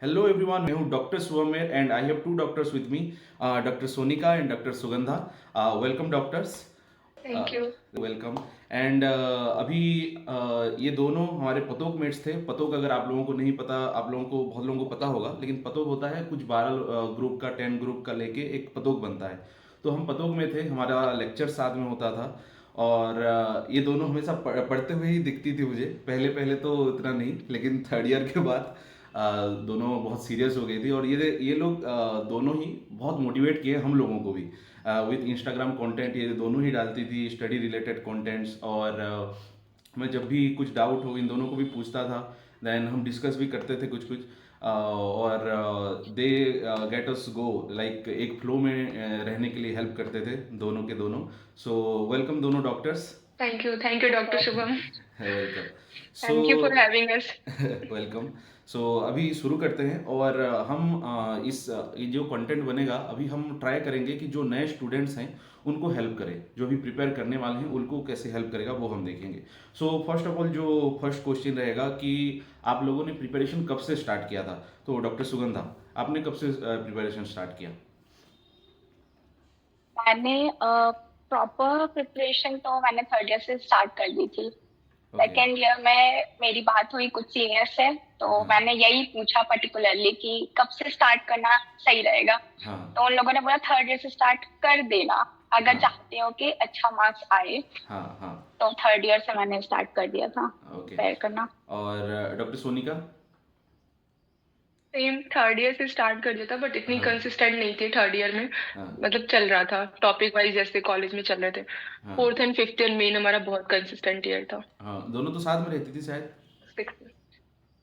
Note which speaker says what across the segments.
Speaker 1: Hello everyone, मैं हूँ doctor Suvmer and I have two doctors with me, doctor Sonika and doctor Sugandha. Welcome doctors.
Speaker 2: Thank you.
Speaker 1: Welcome. And अभी ये दोनों हमारे पतोक mats थे। पतोक अगर आप लोगों को नहीं पता, आप लोगों को बहुत लोगों को पता होगा, लेकिन पतोक होता है कुछ 12 ग्रुप का, 10 ग्रुप का लेके एक पतोक बनता है। तो हम पतोक में थे, हमारा लेक्चर साथ में होता था। और ये दोनों हमेशा पढ़ते हुए ही दिखती थी मुझे। पहले पहले तो इतना नहीं, लेकिन थर्ड ईयर के बाद दोनों बहुत सीरियस हो गई थी। और ये लोग दोनों ही बहुत मोटिवेट किए हम लोगों को भी विथ इंस्टाग्राम कंटेंट। ये दोनों ही डालती थी स्टडी रिलेटेड कंटेंट्स। और मैं जब भी कुछ डाउट हो इन दोनों को भी पूछता था। देन हम डिस्कस भी करते थे कुछ कुछ। और they get us go like एक फ्लो में रहने के लिए हेल्प करते थे दोनों के दोनों। सो वेलकम दोनों doctors.
Speaker 2: Thank you doctor Shubham.
Speaker 1: Welcome. So
Speaker 2: thank you for having us.
Speaker 1: Welcome. So अभी शुरू करते हैं। और हम ये जो कंटेंट बनेगा, अभी हम ट्राई करेंगे कि जो नए स्टूडेंट्स हैं उनको हेल्प करें। जो भी प्रिपेयर करने वाले हैं उनको कैसे हेल्प करेगा वो हम देखेंगे। सो फर्स्ट ऑफ ऑल जो फर्स्ट क्वेश्चन रहेगा कि आप लोगों ने प्रिपरेशन कब से स्टार्ट किया था। तो डॉक्टर सुगंधा, आपने कब से प्रिपरेशन स्टार्ट किया।
Speaker 2: मैंने प्रॉपर प्रिपरेशन तो मैंने थर्ड ईयर से स्टार्ट कर दी थी।
Speaker 1: ओके।
Speaker 2: सेकेंड ईयर में मेरी बात हुई कुछ सीनियर से, तो
Speaker 1: हाँ
Speaker 2: मैंने यही पूछा पर्टिकुलरली कि कब से स्टार्ट करना सही रहेगा।
Speaker 1: हाँ
Speaker 2: तो उन लोगों ने बोला थर्ड ईयर से स्टार्ट कर देना, अगर
Speaker 1: हाँ
Speaker 2: चाहते हो कि अच्छा मार्क्स आए।
Speaker 1: हाँ हाँ।
Speaker 2: तो थर्ड ईयर से मैंने स्टार्ट कर दिया था
Speaker 1: ओके।
Speaker 2: प्रिपेयर करना।
Speaker 1: और doctor Sonika.
Speaker 2: Same third year से स्टार्ट कर दिया था, बट इतनी
Speaker 1: हाँ
Speaker 2: कंसिस्टेंट नहीं थी थर्ड ईयर में।
Speaker 1: हाँ
Speaker 2: मतलब चल रहा था टॉपिक वाइज जैसे कॉलेज में चल रहे थे।
Speaker 1: हाँ
Speaker 2: fourth and fifth year main हमारा बहुत कंसिस्टेंट ईयर था।
Speaker 1: हाँ। दोनों तो साथ में रहती थी शायद।
Speaker 2: सिक्स।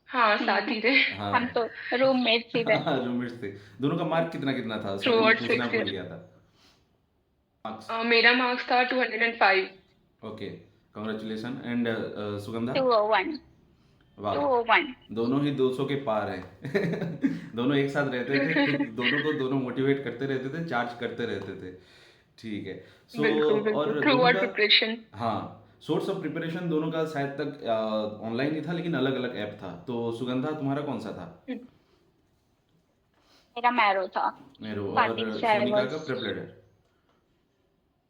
Speaker 2: हाँ साथ ही थे। हम
Speaker 1: हाँ।
Speaker 2: तो रूममेट्स ही थे
Speaker 1: रूममेट्स थे। दोनों का मार्क कितना कितना था,
Speaker 2: थ्रू
Speaker 1: सॉरी मैं
Speaker 2: आउट
Speaker 1: पूछना
Speaker 2: सिक्स
Speaker 1: भूल
Speaker 2: ईयर।
Speaker 1: गया था। मार्क्स।
Speaker 2: मेरा मार्क्स था 205।
Speaker 1: ओके। कॉन्ग्रेचुलेसन। एंड सुगंधा।
Speaker 2: 201।
Speaker 1: वाह।
Speaker 2: 201।
Speaker 1: दोनों ही 200 के पार हैं। दोनों एक साथ रहते थे, खुद दोनों को दोनों मोटिवेट करते रहते थे, चार्ज करते रहते थे। ठीक है। सो
Speaker 2: बिल्कुल बिल्कुल
Speaker 1: और
Speaker 2: थ्रू
Speaker 1: दोनों
Speaker 2: आउट
Speaker 1: का,
Speaker 2: प्रिपरेशन।
Speaker 1: हाँ, सोर्स ऑफ प्रिपरेशन दोनों का शायद तक ऑनलाइन ही था, लेकिन अलग अलग ऐप था। तो सुगंधा तुम्हारा कौन सा था।
Speaker 2: मेरा मैरो था।
Speaker 1: मेरो। और
Speaker 2: स्टार्टिंग से आई
Speaker 1: सोनिका
Speaker 2: वाज।
Speaker 1: का प्रेपलेटर।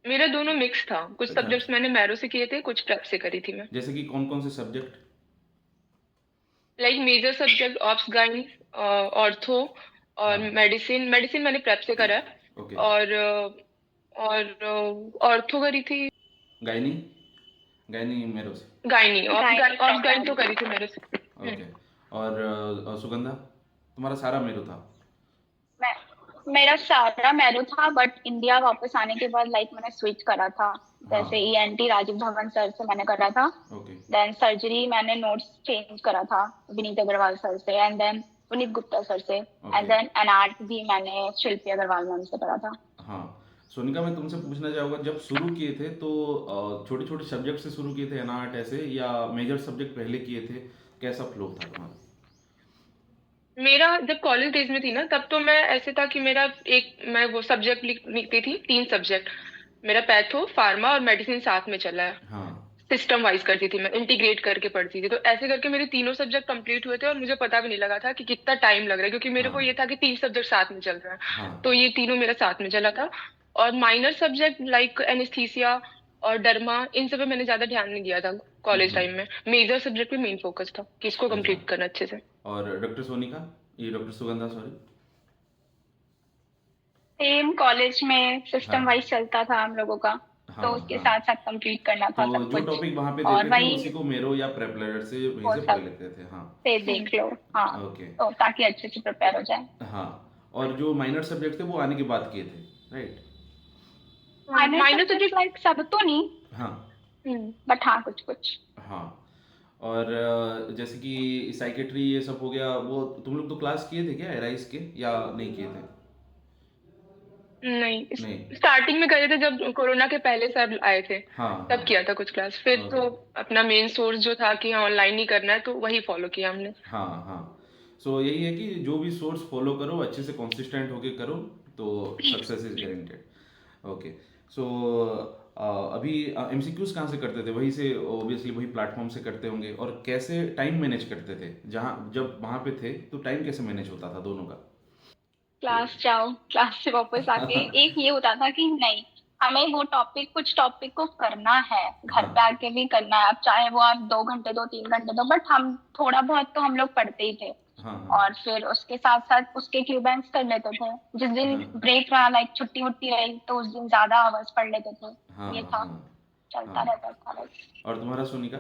Speaker 2: मेरा दोनों मिक्स था, कुछ
Speaker 1: अच्छा।
Speaker 2: सब्जेक्ट्स मैंने मैरो से किए थे, कुछ प्रेप से करी थी मैं।
Speaker 1: जैसे कि कौन कौन से subject.
Speaker 2: Like major subject obs gynae, ortho और
Speaker 1: हाँ।
Speaker 2: मेडिसिन। मेडिसिन मैंने प्रेप से करा है।
Speaker 1: ओके।
Speaker 2: और ऑर्थो करी थी।
Speaker 1: गायनी। गायनी मेरो से।
Speaker 2: गाइनी ऑप्स गाइन तो करी थी मेरे से।
Speaker 1: ओके। और सुगंधा, तुम्हारा सारा मेरो था।
Speaker 2: मैं मेरा सारा मैरो था, बट इंडिया वापस आने के बाद लाइक मैंने स्विच करा था।
Speaker 1: हाँ।
Speaker 2: जैसे ईएनटी राजीव धवन सर से मैंने करा था।
Speaker 1: ओके।
Speaker 2: देन सर्जरी मैंने नोट्स चेंज करा था विनीत अग्रवाल सर से, and then Puneet Gupta sir से, एंड
Speaker 1: ओके।
Speaker 2: देन एनआर्ट भी मैंने शिल्पी अग्रवाल मैम से करा था।
Speaker 1: हाँ। सोनिका, मैं तुमसे पूछना चाहूँगा, जब शुरू किए थे तो छोटे छोटे सब्जेक्ट से शुरू किए थे एनआर्ट ऐसे, या मेजर सब्जेक्ट पहले किए थे। कैसा फ्लो था तुम्हारा।
Speaker 2: मेरा जब कॉलेज डेज में थी ना, तब तो मैं ऐसे था कि मेरा एक मैं वो सब्जेक्ट लिखती थी, तीन सब्जेक्ट। मेरा पैथो फार्मा और मेडिसिन साथ में चला है।
Speaker 1: हाँ
Speaker 2: सिस्टम वाइज करती थी मैं, इंटीग्रेट करके पढ़ती थी, तो ऐसे करके मेरे तीनों सब्जेक्ट कंप्लीट हुए थे और मुझे पता भी नहीं लगा था कि कितना टाइम लग रहा है, क्योंकि मेरे
Speaker 1: हाँ
Speaker 2: को ये था कि तीन सब्जेक्ट साथ में चल रहा है।
Speaker 1: हाँ
Speaker 2: तो ये तीनों मेरा साथ में चला था। और माइनर सब्जेक्ट लाइक एनेस्थीसिया और डर्मा, इन सब पे मैंने ज्यादा ध्यान नहीं दिया था कॉलेज टाइम में। मेजर सब्जेक्ट पे मेन फोकस था कि इसको
Speaker 1: अच्छा।
Speaker 2: कंप्लीट करना अच्छे से।
Speaker 1: और डॉक्टर सोनिका, ये doctor Sugandha, sorry.
Speaker 2: Same college में सिस्टम
Speaker 1: हाँ
Speaker 2: वाइज चलता था हम लोगों का,
Speaker 1: हाँ
Speaker 2: तो उसके
Speaker 1: हाँ।
Speaker 2: साथ साथ कंप्लीट करना
Speaker 1: तो
Speaker 2: था सब
Speaker 1: जो
Speaker 2: कुछ।
Speaker 1: टॉपिक वहाँ पे
Speaker 2: और
Speaker 1: देते थे
Speaker 2: वही
Speaker 1: उसी को मेरो या प्रेपलर से वहीं
Speaker 2: वो
Speaker 1: से पढ़
Speaker 2: सब
Speaker 1: लेते थे। हाँ।
Speaker 2: से देख लो। हाँ,
Speaker 1: ओके।
Speaker 2: तो ताकि अच्छे से प्रिपेयर हो जाए।
Speaker 1: हाँ। और जो माइनर सब्जेक्ट थे वो आने के बाद किए थे, राइट।
Speaker 2: माइनर सब्जेक्ट लाइक सब तो नहीं,
Speaker 1: हाँ
Speaker 2: बट हाँ कुछ कुछ।
Speaker 1: हाँ। और जैसे कि साइकेट्री ये सब हो गया, वो तुम लोग तो क्लास किए थे क्या एराइज के, या नहीं किए थे।
Speaker 2: नहीं,
Speaker 1: नहीं।
Speaker 2: स्टार्टिंग में करे थे जब कोरोना के पहले सर आए थे,
Speaker 1: हाँ हाँ।
Speaker 2: तब किया था कुछ क्लास। फिर
Speaker 1: ओके।
Speaker 2: तो अपना मेन सोर्स जो था कि हाँ ऑनलाइन ही करना है, तो वही फॉलो किया हमने।
Speaker 1: हाँ हाँ। सो यही है कि जो भी सोर्स फॉलो करो अच्छे से कंसिस्टेंट होके करो, तो सक्सेस इज गारंटेड। ओके। सो अभी एमसीक्यूज कहाँ से करते थे? वहीं से ऑब्वियसली वही प्लेटफॉर्म से करते होंगे। और कैसे टाइम मैनेज करते थे जहाँ जब वहाँ पे थे, तो टाइम कैसे मैनेज होता था दोनों का?
Speaker 3: क्लास जाओ, क्लास से वापस आके एक ये होता था कि नहीं, हमें वो टॉपिक, कुछ टॉपिक को करना है, घर पे
Speaker 1: हाँ
Speaker 3: आके भी करना है। अब चाहे वो आप 2 घंटे दो, 3 घंटे दो, बट हम थोड़ा बहुत तो हम लोग पढ़ते ही थे।
Speaker 1: हाँ हाँ
Speaker 3: और फिर उसके साथ साथ उसके क्यूबैंक्स कर लेते थे। जिस दिन
Speaker 1: हाँ
Speaker 3: ब्रेक रहा, लाइक छुट्टी वुट्टी रही, तो उस दिन ज्यादा आवर्स पढ़ लेते थे।
Speaker 1: हाँ
Speaker 3: ये
Speaker 1: हाँ
Speaker 3: था,
Speaker 1: हाँ
Speaker 3: चलता
Speaker 1: हाँ।
Speaker 3: रहता था लाइक।
Speaker 1: और तुम्हारा सोनिका?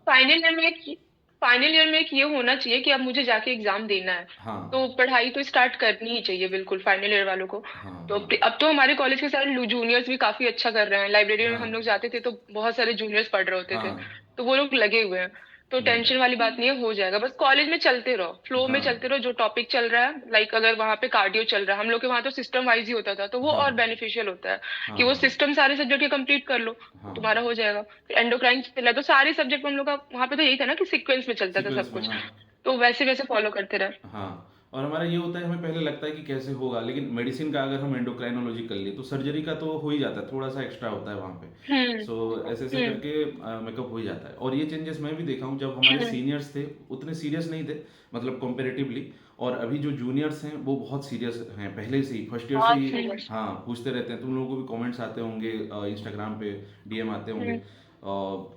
Speaker 2: फाइनल ईयर में एक फाइनल ईयर में एक ये होना चाहिए कि अब मुझे जाके एग्जाम देना है,
Speaker 1: हाँ
Speaker 2: तो पढ़ाई तो स्टार्ट करनी ही चाहिए बिल्कुल फाइनल ईयर वालों को।
Speaker 1: हाँ
Speaker 2: तो
Speaker 1: हाँ
Speaker 2: अब तो हमारे कॉलेज के सारे जूनियर्स भी काफी अच्छा कर रहे हैं। लाइब्रेरी में
Speaker 1: हाँ
Speaker 2: हम लोग जाते थे तो बहुत सारे जूनियर्स पढ़ रहे होते थे,
Speaker 1: हाँ।
Speaker 2: तो वो लोग लगे हुए हैं। तो टेंशन वाली बात नहीं है, हो जाएगा। बस कॉलेज में चलते रहो, फ्लो में
Speaker 1: हाँ
Speaker 2: चलते रहो, जो टॉपिक चल रहा है। लाइक अगर वहाँ पे कार्डियो चल रहा है, हम लोग के वहाँ तो सिस्टम वाइज ही होता था, तो वो
Speaker 1: हाँ
Speaker 2: और बेनिफिशियल होता है
Speaker 1: हाँ
Speaker 2: कि वो
Speaker 1: हाँ
Speaker 2: सिस्टम सारे सब्जेक्ट के कंप्लीट कर लो, तो
Speaker 1: हाँ।
Speaker 2: तुम्हारा हो जाएगा। फिर एंडोक्राइन चल रहा है, तो सारे सब्जेक्ट हम लोग का वहाँ पे तो यही था ना कि सीक्वेंस में चलता था
Speaker 1: सीक्वेंस
Speaker 2: सब
Speaker 1: में,
Speaker 2: कुछ,
Speaker 1: हाँ।
Speaker 2: तो वैसे वैसे फॉलो करते रहे।
Speaker 1: हाँ। और हमारा ये होता है, हमें पहले लगता है कि कैसे होगा, लेकिन मेडिसिन का अगर हम एंडोक्राइनोलॉजी कर लिए तो सर्जरी का तो हो ही जाता है, थोड़ा सा एक्स्ट्रा होता है वहाँ पे।
Speaker 2: हम्म
Speaker 1: सो ऐसे ऐसे
Speaker 2: हम्म
Speaker 1: करके मेकअप हो ही जाता है। और ये चेंजेस मैं भी देखा हूँ, जब हमारे
Speaker 2: हम्म
Speaker 1: सीनियर्स थे उतने सीरियस नहीं थे, मतलब कंपेरेटिवली। और अभी जो जूनियर्स हैं वो बहुत सीरियस हैं, पहले से ही, फर्स्ट ईयर से
Speaker 3: बहुत
Speaker 1: ही।
Speaker 3: सीरियस।
Speaker 1: हाँ, पूछते रहते हैं, तुम लोगों को भी कमेंट्स आते होंगे, इंस्टाग्राम पे डीएम आते होंगे।
Speaker 2: हम्म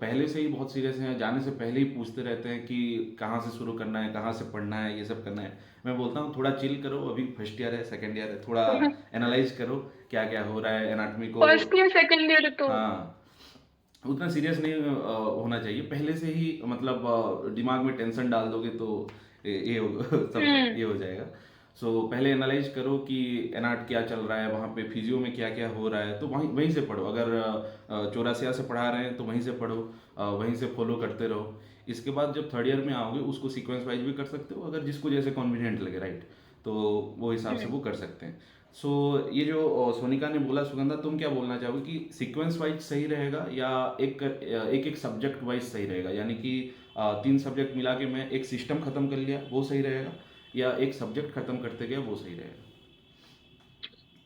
Speaker 1: पहले से ही बहुत सीरियस हैं, जाने से पहले ही पूछते रहते हैं कि कहाँ से शुरू करना है, कहाँ से पढ़ना है, ये सब करना है। मैं बोलता हूँ थोड़ा चिल करो, अभी फर्स्ट ईयर है, सेकंड ईयर है, थोड़ा एनालाइज करो क्या क्या हो रहा है, एनाटॉमी को।
Speaker 2: फर्स्ट ईयर सेकंड ईयर तो
Speaker 1: हाँ, उतना सीरियस नहीं होना चाहिए पहले से ही, मतलब दिमाग में टेंशन डाल दोगे तो ये हो सब
Speaker 2: हम्म
Speaker 1: ये हो जाएगा। सो पहले एनालाइज करो कि एनाट क्या चल रहा है वहाँ पे, फिजियो में क्या क्या हो रहा है, तो वहीं वहीं से पढ़ो। अगर चौरासिया से पढ़ा रहे हैं तो वहीं से पढ़ो, वहीं से फॉलो करते रहो। इसके बाद जब थर्ड ईयर में आओगे उसको सीक्वेंस वाइज भी कर सकते हो, अगर जिसको जैसे कन्वीनियंट लगे, राइट। तो वो हिसाब से
Speaker 2: हम्म
Speaker 1: वो कर सकते हैं। सो ये जो सोनिका ने बोला, सुगंधा तुम क्या बोलना चाहोगे कि सीक्वेंस वाइज सही रहेगा या एक एक सब्जेक्ट वाइज सही रहेगा? यानी कि 3 सब्जेक्ट मिला के मैं एक सिस्टम खत्म कर लिया, वो सही रहेगा, या एक सब्जेक्ट खत्म करते गया, वो सही रहेगा?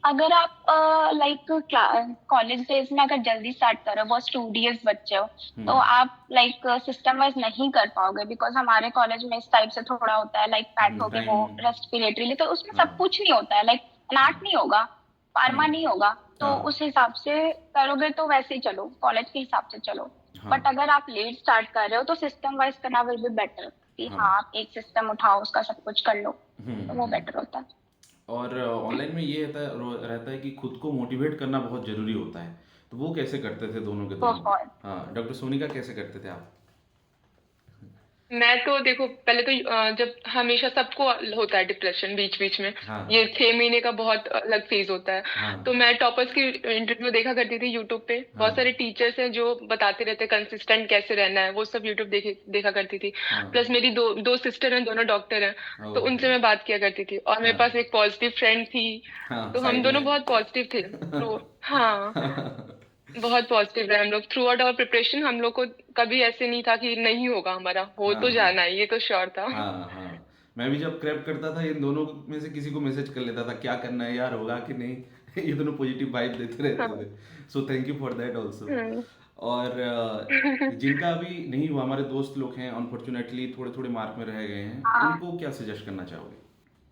Speaker 3: अगर आप लाइक कॉलेज डेज में अगर जल्दी स्टार्ट करो, बहुत स्टूडियस बच्चे हो, तो
Speaker 1: हम्म
Speaker 3: आप लाइक सिस्टम वाइज नहीं कर पाओगे। बिकॉज हमारे कॉलेज में इस टाइप से थोड़ा होता है, लाइक पैथ हो गए वो
Speaker 1: टाइम।
Speaker 3: रेस्पिरेटरी, तो उसमें
Speaker 1: हाँ
Speaker 3: सब कुछ नहीं होता है। लाइक
Speaker 1: हाँ
Speaker 3: नाट नहीं होगा, फार्मा
Speaker 1: हम्म
Speaker 3: नहीं होगा, तो
Speaker 1: हाँ
Speaker 3: उस हिसाब से करोगे तो वैसे ही चलो, कॉलेज के हिसाब से चलो।
Speaker 1: हाँ
Speaker 3: बट अगर आप लेट स्टार्ट कर रहे हो तो सिस्टम वाइज करना विल बी बेटर, कि
Speaker 1: हाँ
Speaker 3: हाँ आप एक सिस्टम उठाओ, उसका सब कुछ कर लो, तो वो
Speaker 1: हम्म।
Speaker 3: बेटर होता है।
Speaker 1: और ऑनलाइन में ये रहता है कि खुद को मोटिवेट करना बहुत ज़रूरी होता है। तो वो कैसे करते थे दोनों के दोनों?
Speaker 3: बहुत।
Speaker 1: हाँ, डॉक्टर सोनिका कैसे करते थे आप?
Speaker 2: मैं तो देखो, पहले तो जब हमेशा सबको होता है डिप्रेशन बीच बीच में,
Speaker 1: हाँ
Speaker 2: ये 6 महीने का बहुत अलग फेज होता है।
Speaker 1: हाँ
Speaker 2: तो मैं टॉपर्स की इंटरव्यू देखा करती थी यूट्यूब पे,
Speaker 1: हाँ
Speaker 2: बहुत सारे टीचर्स हैं जो बताते रहते हैं कंसिस्टेंट कैसे रहना है, वो सब यूट्यूब देखा करती थी।
Speaker 1: हाँ
Speaker 2: प्लस मेरी दो दो सिस्टर हैं, दोनों डॉक्टर हैं,
Speaker 1: ओ
Speaker 2: तो उनसे मैं बात किया करती थी। और मेरे
Speaker 1: हाँ
Speaker 2: पास एक पॉजिटिव फ्रेंड थी,
Speaker 1: हाँ
Speaker 2: तो हम
Speaker 1: साइड
Speaker 2: दोनों
Speaker 1: में।
Speaker 2: बहुत पॉजिटिव थे तो हाँ, बहुत पॉजिटिव रहे हम लोग थ्रू आउट आवर प्रिपरेशन। हम लोग को कभी ऐसे नहीं था कि नहीं होगा, हमारा हो
Speaker 1: हाँ
Speaker 2: तो
Speaker 1: हाँ
Speaker 2: जाना है, ये तो श्योर था।
Speaker 1: हाँ हाँ। मैं भी जब क्रैप करता था, इन दोनों में से किसी को मैसेज कर लेता था क्या करना है यार, होगा कि नहीं। ये दोनों पॉजिटिव वाइब देते रहते
Speaker 2: हाँ
Speaker 1: थे। So thank you for that also.
Speaker 2: Hmm
Speaker 1: और जिनका अभी नहीं हुआ, हमारे दोस्त लोग हैं, अनफॉर्चुनेटली थोड़े थोड़े मार्क में रह गए हैं,
Speaker 3: हाँ,
Speaker 1: उनको क्या सजेस्ट करना चाहोगे?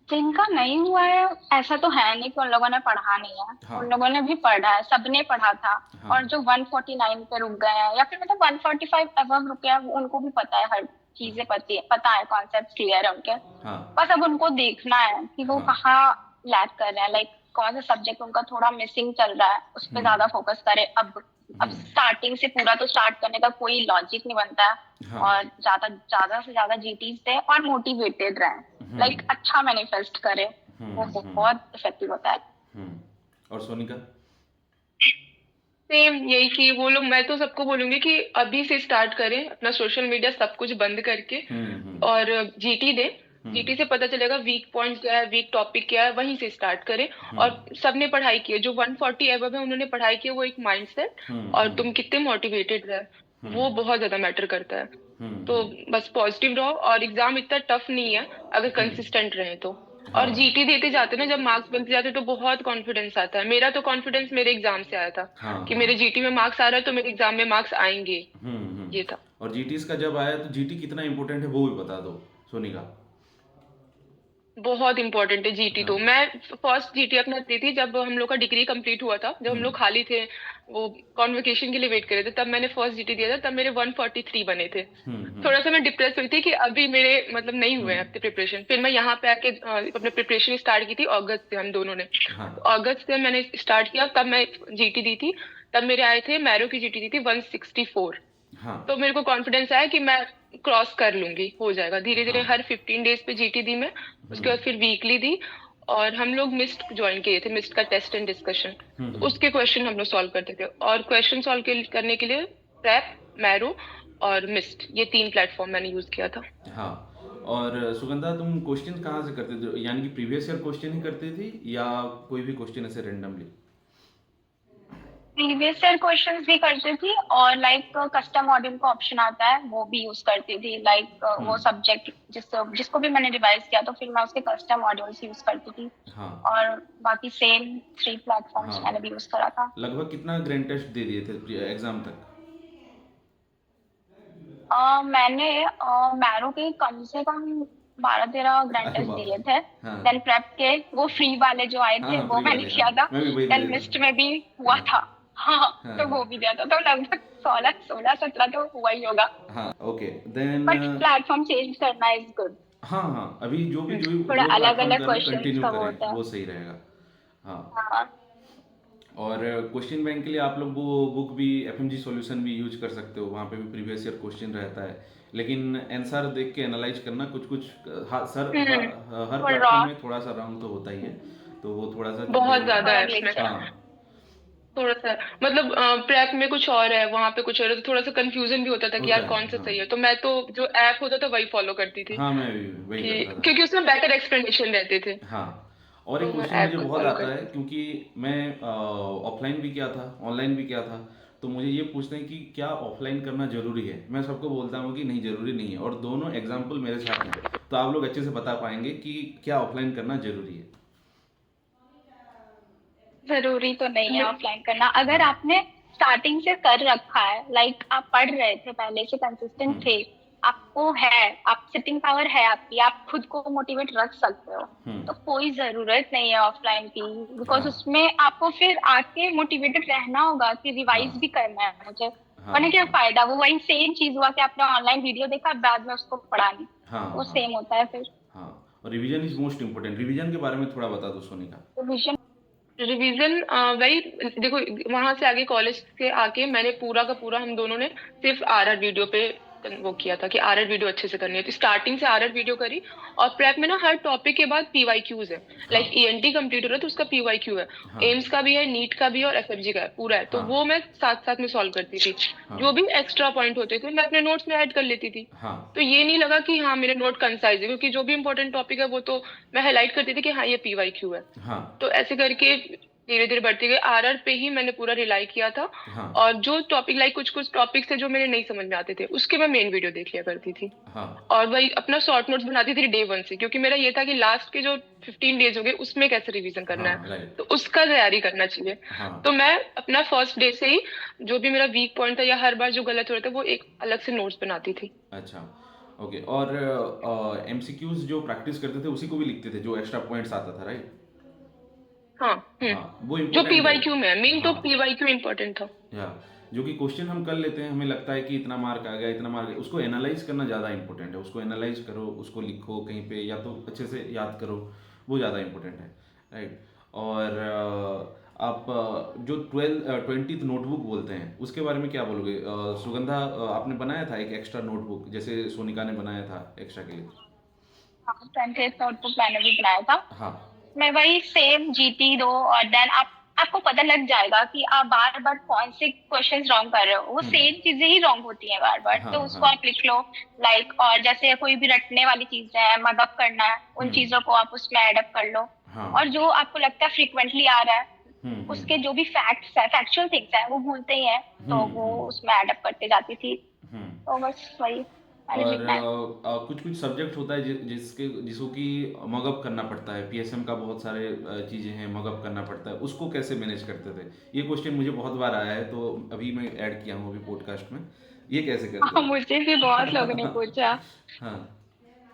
Speaker 3: जिनका नहीं हुआ है, ऐसा तो है नहीं कि उन लोगों ने पढ़ा नहीं है,
Speaker 1: हाँ
Speaker 3: उन लोगों ने भी पढ़ा है, सबने पढ़ा था।
Speaker 1: हाँ
Speaker 3: और जो 149 पे रुक गए हैं, या फिर मतलब 145 अबव रुके हैं, उनको भी पता है, हर चीजें पता है, कॉन्सेप्ट क्लियर है उनके।
Speaker 1: हाँ
Speaker 3: बस अब उनको देखना है कि वो
Speaker 1: हाँ
Speaker 3: कहाँ लैक कर रहे हैं, लाइक कौन सा सब्जेक्ट उनका थोड़ा मिसिंग चल रहा है, उस पर
Speaker 1: हम्म
Speaker 3: ज्यादा फोकस करे। अब स्टार्टिंग से पूरा तो स्टार्ट करने का कोई लॉजिक नहीं बनता है।
Speaker 1: हाँ
Speaker 3: और ज्यादा ज्यादा से ज्यादा जीटीज दे और मोटिवेटेड रहे, लाइक अच्छा मैनिफेस्ट करे, वो
Speaker 1: हम्म।
Speaker 3: बहुत इफेक्टिव होता है।
Speaker 1: हम्म। और सोनिका?
Speaker 2: सेम यही कि वो लोग, मैं तो सबको बोलूंगी कि अभी से स्टार्ट करें, अपना सोशल मीडिया सब कुछ बंद करके,
Speaker 1: हम्म।
Speaker 2: और जीटी दे।
Speaker 1: हम्म
Speaker 2: जीटी से पता चलेगा वीक पॉइंट क्या है, वीक टॉपिक क्या है, वहीं से स्टार्ट करें।
Speaker 1: हम्म
Speaker 2: और सबने पढ़ाई की है, जो 140 एबव है उन्होंने पढ़ाई की है, वो एक माइंडसेट, और
Speaker 1: हम्म
Speaker 2: तुम कितने मोटिवेटेड रहे, वो
Speaker 1: हम्म
Speaker 2: बहुत ज्यादा मैटर करता है। तो
Speaker 1: हम्म।
Speaker 2: बस पॉजिटिव रहो, और एग्जाम इतना टफ नहीं है अगर कंसिस्टेंट रहे तो। और
Speaker 1: हाँ
Speaker 2: जीटी देते जाते ना, जब मार्क्स बनते जाते तो बहुत कॉन्फिडेंस आता है। मेरा तो कॉन्फिडेंस मेरे एग्जाम से आया था
Speaker 1: हाँ
Speaker 2: कि
Speaker 1: हाँ।
Speaker 2: मेरे जीटी में मार्क्स आ रहा है तो मेरे एग्जाम में मार्क्स आएंगे, ये था।
Speaker 1: और जीटीस का जब आया तो जीटी कितना इंपॉर्टेंट है वो भी बता दो सोनिका।
Speaker 2: बहुत इंपॉर्टेंट है जीटी।
Speaker 1: हाँ।
Speaker 2: तो मैं फर्स्ट जीटी अपना दी थी जब हम लोग का डिग्री कंप्लीट हुआ था, जब हम लोग खाली थे, वो कॉन्वोकेशन के लिए वेट कर रहे थे, तब मैंने फर्स्ट जीटी दिया था। तब मेरे 143 बने थे। थोड़ा सा मैं डिप्रेस हुई थी कि अभी मेरे मतलब नहीं हुए हैं अपने प्रिपरेशन। फिर मैं यहाँ पे आके अपने प्रिपरेशन स्टार्ट की थी अगस्त से, हम दोनों ने।
Speaker 1: हाँ
Speaker 2: तो अगस्त से मैंने स्टार्ट किया, तब मैं जीटी दी थी। तब मेरे आए थे, मैरो की जीटी दी थी 164।
Speaker 1: हाँ
Speaker 2: तो मेरे को कॉन्फिडेंस आया कि मैं क्रॉस कर लूंगी, हो जाएगा धीरे धीरे।
Speaker 1: हाँ।
Speaker 2: हर 15 डेज पे जीटी दी मैं, उसके बाद फिर वीकली दी। और हम लोग मिस्ट ज्वाइन किए थे, मिस्ट का टेस्ट एंड डिस्कशन। उसके क्वेश्चन हम लोग सॉल्व करते थे। और क्वेश्चन सॉल्व करने के लिए प्रैप, मैरो और मिस्ट, ये 3 प्लेटफॉर्म मैंने यूज किया था।
Speaker 1: हाँ। और सुगंधा तुम क्वेश्चन कहाँ से करते थे, यानी कि प्रीवियस ईयर क्वेश्चन ही करती थी या कोई भी क्वेश्चन ऐसे रेंडमली?
Speaker 3: प्रीवियस ईयर क्वेश्चंस भी करती थी, और लाइक कस्टम मॉड्यूल का ऑप्शन आता है वो भी यूज करती थी। लाइक वो सब्जेक्ट जिसको भी मैंने रिवाइज किया तो फिर मैं उसके कस्टम मॉड्यूल्स यूज करती थी।
Speaker 1: हाँ
Speaker 3: और बाकी सेम 3 प्लेटफॉर्म्स
Speaker 1: हाँ।
Speaker 3: मैंने भी यूज करा था।
Speaker 1: लगभग कितना ग्रैंड टेस्ट दे दिए थे एग्जाम तक?
Speaker 3: मैंने मैरो के कम से कम 12-13 ग्रैंड
Speaker 1: अरे
Speaker 3: टेस्ट
Speaker 1: बाप
Speaker 3: दिए
Speaker 1: रे।
Speaker 3: थे।
Speaker 1: हाँ
Speaker 3: देन प्रेप के वो फ्री वाले जो आए
Speaker 1: हाँ
Speaker 3: थे
Speaker 1: हाँ,
Speaker 3: वो
Speaker 1: फ्री
Speaker 3: मैंने
Speaker 1: वाले, हाँ
Speaker 3: किया था।
Speaker 1: मैं भी वही दे
Speaker 3: देन
Speaker 1: रहा
Speaker 3: मिस्ट
Speaker 1: था।
Speaker 3: में भी हुआ
Speaker 1: हाँ
Speaker 3: था। हाँ,
Speaker 1: हाँ
Speaker 3: तो वो
Speaker 1: हाँ
Speaker 3: भी दिया था, तो लगभग 16-17 तो हुआ ही होगा।
Speaker 1: हाँ। Okay then.
Speaker 3: But platform change करना इज गुड।
Speaker 1: हाँ हाँ, अभी जो भी
Speaker 3: थोड़ा
Speaker 1: जो
Speaker 3: अलग
Speaker 1: प्लेटफॉर्म
Speaker 3: अलग
Speaker 1: कर रहे हैं
Speaker 3: क्वेश्चंस
Speaker 1: कंटिन्यू
Speaker 3: का वो
Speaker 1: करें,
Speaker 3: होता है।
Speaker 1: वो सही रहेगा। हाँ।
Speaker 3: हाँ
Speaker 1: और क्वेश्चन बैंक के लिए आप लोग वो बुक भी, एफएमजी सॉल्यूशन भी यूज कर सकते हो, वहाँ पे भी प्रीवियस ईयर क्वेश्चन रहता है। लेकिन आंसर देख के एनालाइज करना, कुछ कुछ हर
Speaker 3: फुल
Speaker 1: प्लेटफॉर्म
Speaker 3: रॉक
Speaker 1: में थोड़ा सा रॉन्ग तो होता ही है, तो वो थोड़ा सा
Speaker 2: बहुत
Speaker 1: देख।
Speaker 2: ज्यादा
Speaker 3: थोड़ा
Speaker 2: है उसमें।
Speaker 3: ग्लिच है।
Speaker 1: हाँ
Speaker 2: थोड़ा सा मतलब प्रैप में कुछ और है, वहां पे कुछ और है, तो थोड़ा सा कंफ्यूजन भी होता था कि
Speaker 1: होता
Speaker 2: यार
Speaker 1: है।
Speaker 2: कौन सा
Speaker 1: हाँ
Speaker 2: सही है। तो मैं तो जो ऐप होता था वही फॉलो करती थी,
Speaker 1: हाँ, मैं भी वही
Speaker 2: कि
Speaker 1: करता था।
Speaker 2: क्योंकि उसमें बेटर एक्सप्लेनेशन रहते थे।
Speaker 1: हाँ। और एक
Speaker 2: तो मैं
Speaker 1: क्वेश्चन
Speaker 2: ऐप
Speaker 1: मुझे
Speaker 2: को
Speaker 1: बहुत
Speaker 2: फॉलो
Speaker 1: आता है,
Speaker 2: करती थी।
Speaker 1: क्योंकि मैं ऑफलाइन भी किया था, ऑनलाइन भी किया था, तो मुझे ये पूछते हैं कि क्या ऑफलाइन करना जरूरी है? मैं सबको बोलता हूँ कि नहीं, जरूरी नहीं है, और दोनों एग्जाम्पल मेरे साथ हैं, तो आप लोग अच्छे से बता पाएंगे कि क्या ऑफलाइन करना जरूरी है।
Speaker 3: जरूरी तो नहीं है
Speaker 2: मे-
Speaker 3: ऑफलाइन करना, अगर
Speaker 1: हाँ।
Speaker 3: आपने स्टार्टिंग से कर रखा है। लाइक आप पढ़ रहे थे पहले से, कंसिस्टेंट
Speaker 1: हम्म
Speaker 3: थे, आपको है, आप सिटिंग पावर है आपकी, आप खुद को मोटिवेट रख सकते हो, तो
Speaker 1: हम्म।
Speaker 3: कोई जरूरत नहीं है ऑफलाइन की। बिकॉज
Speaker 1: हाँ
Speaker 3: उसमें आपको फिर आके मोटिवेटेड रहना होगा कि
Speaker 1: हाँ
Speaker 3: रिवाइज भी करना है मुझे।
Speaker 1: हाँ
Speaker 3: वरना क्या
Speaker 1: हाँ
Speaker 3: फायदा, वो वही सेम चीज हुआ कि आपने ऑनलाइन वीडियो देखा बाद में उसको पढ़ा नहीं,
Speaker 1: हाँ
Speaker 3: वो
Speaker 1: हाँ
Speaker 3: सेम होता है फिर।
Speaker 1: हाँ। और revision is most important, revision के बारे में थोड़ा बता दो सोनिका।
Speaker 3: रिविजन
Speaker 2: रिवीजन वही, देखो वहां से आगे कॉलेज से आके मैंने पूरा का पूरा, हम दोनों ने सिर्फ आरआर वीडियो पे वो किया था कि आरआर वीडियो अच्छे से करनी है। तो स्टार्टिंग से आरआर वीडियो करी। और प्रेप में ना हर टॉपिक के बाद पीवाईक्यूज है।
Speaker 1: हाँ
Speaker 2: लाइक ईएनटी कंप्लीट हो रहा है तो उसका पीवाईक्यू है,
Speaker 1: हाँ
Speaker 2: एम्स का भी है, नीट का भी है और एफएफजी का है, पूरा है। तो
Speaker 1: हाँ
Speaker 2: वो मैं साथ साथ में सॉल्व करती थी।
Speaker 1: हाँ
Speaker 2: जो भी एक्स्ट्रा पॉइंट होते थे मैं अपने नोट्स में ऐड कर लेती थी।
Speaker 1: हाँ
Speaker 2: तो ये नहीं लगा कि हाँ मेरे नोट कंसाइज है, क्योंकि जो भी इंपॉर्टेंट टॉपिक है वो तो मैं हाईलाइट करती थी कि हाँ ये पीवाईक्यू है।
Speaker 1: हाँ
Speaker 2: तो ऐसे करके धीरे धीरे बढ़ती गई। आरआर पे ही मैंने पूरा रिलाई किया था।
Speaker 1: हाँ
Speaker 2: और जो टॉपिक, लाइक कुछ कुछ टॉपिक्स थे जो मेरे नहीं समझ में आते थे, उसके मैं मेन वीडियो देख लिया करती थी।
Speaker 1: हाँ
Speaker 2: और वही अपना शॉर्ट नोट्स बनाती थी डे 1 से, क्योंकि मेरा ये था कि लास्ट के जो 15 डेज हो गए उसमें कैसे रिवीजन करना
Speaker 1: हाँ।
Speaker 2: है,
Speaker 1: राइट।
Speaker 2: तो उसका तैयारी करना चाहिए।
Speaker 1: हाँ।
Speaker 2: तो मैं अपना फर्स्ट डे से ही जो भी मेरा वीक पॉइंट था या हर बार जो गलत हो रहा था वो एक अलग से नोट्स बनाती थी।
Speaker 1: अच्छा। ओके। और एमसीक्यूज जो प्रैक्टिस करते थे उसी को भी लिखते थे, जो एक्स्ट्रा पॉइंट्स आता था, राइट?
Speaker 2: हाँ।
Speaker 1: हाँ, वो
Speaker 2: जो
Speaker 1: इम्पोर्टेंट है।
Speaker 2: पीवाईक्यू में है, मेन तो
Speaker 1: हाँ।
Speaker 2: पीवाईक्यू इम्पोर्टेंट था।
Speaker 1: या जो कि क्वेश्चन हम कर लेते हैं, हमें लगता है कि इतना मार्क आ गया, इतना मार्क, उसको एनालाइज करना ज़्यादा इंपॉर्टेंट है। उसको एनालाइज करो, उसको लिखो कहीं पे, या तो अच्छे से याद करो, वो ज़्यादा इंपॉर्टेंट है, राइट? और आप जो 20th नोटबुक बोलते हैं उसके बारे में क्या बोलोगे? सुगंधा, आपने बनाया था एक एक्स्ट्रा नोटबुक, जैसे सोनिका ने बनाया था एक्स्ट्रा के लिए?
Speaker 3: हाँ, 20th नोटबुक मैंने भी बनाया था।
Speaker 1: हाँ
Speaker 3: मैं वही सेम जीटी दो, और देन आपको पता लग जाएगा कि आप बार बार कौन से क्वेश्चंस रॉन्ग कर रहे हो, वो सेम चीजें ही रॉन्ग होती हैं बार बार,
Speaker 1: हाँ
Speaker 3: तो उसको
Speaker 1: हाँ
Speaker 3: आप लिख लो। लाइक और जैसे कोई भी रटने वाली चीज है, मदद करना है, उन चीजों को आप उसमें एडअप कर लो।
Speaker 1: हाँ
Speaker 3: और जो आपको लगता है फ्रिक्वेंटली आ रहा है, उसके जो भी फैक्ट्स है, फैक्चुअल थिंग्स है, वो भूलते ही है, तो वो उसमें एडअप करते जाती थी।
Speaker 1: हम्म।
Speaker 3: तो बस वही मैंने
Speaker 1: और
Speaker 3: लिखना है।
Speaker 1: कुछ कुछ सब्जेक्ट होता है जिसको कि मगअप करना पड़ता है, पीएसएम का बहुत सारे चीज़ें हैं, मगअप करना पड़ता है, उसको कैसे मैनेज करते थे? ये क्वेश्चन मुझे बहुत बार आया है, तो अभी मैं ऐड किया हूँ अभी पॉडकास्ट में, ये कैसे करते
Speaker 3: हाँ, मुझे भी बहुत लोगों ने
Speaker 1: हो?
Speaker 3: पूछा।
Speaker 1: हाँ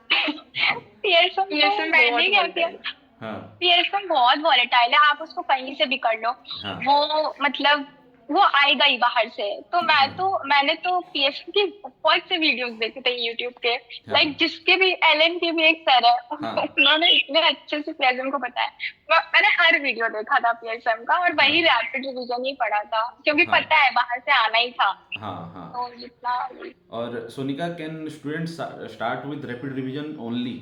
Speaker 3: पीएसएम तो
Speaker 2: पीएसएम
Speaker 3: मैंने
Speaker 2: बहुत
Speaker 3: क्या किया,
Speaker 2: वोलेटाइल।
Speaker 1: हाँ
Speaker 3: पीएसएम बहुत वॉलेटाइल है, आप उसको कहीं से भी कर लो।
Speaker 1: हाँ
Speaker 3: वो मतलब वो आएगा ही बाहर से। तो
Speaker 1: हाँ
Speaker 3: मैंने तो पीएसएम की बहुत से वीडियोस देखे थे यूट्यूब के।
Speaker 1: हाँ
Speaker 3: लाइक जिसके भी एलएन के भी एक सर है,
Speaker 1: हाँ
Speaker 3: उन्होंने इतने अच्छे से पीएसएम को बताया। मैंने हर वीडियो देखा था पीएसएम का, और
Speaker 1: हाँ
Speaker 3: वही रैपिड रिवीजन ही पढ़ा था, क्योंकि
Speaker 1: हाँ
Speaker 3: पता है बाहर से आना ही था।
Speaker 1: हाँ हाँ।
Speaker 3: तो जितना
Speaker 1: और Sonika, can student start with rapid revision only,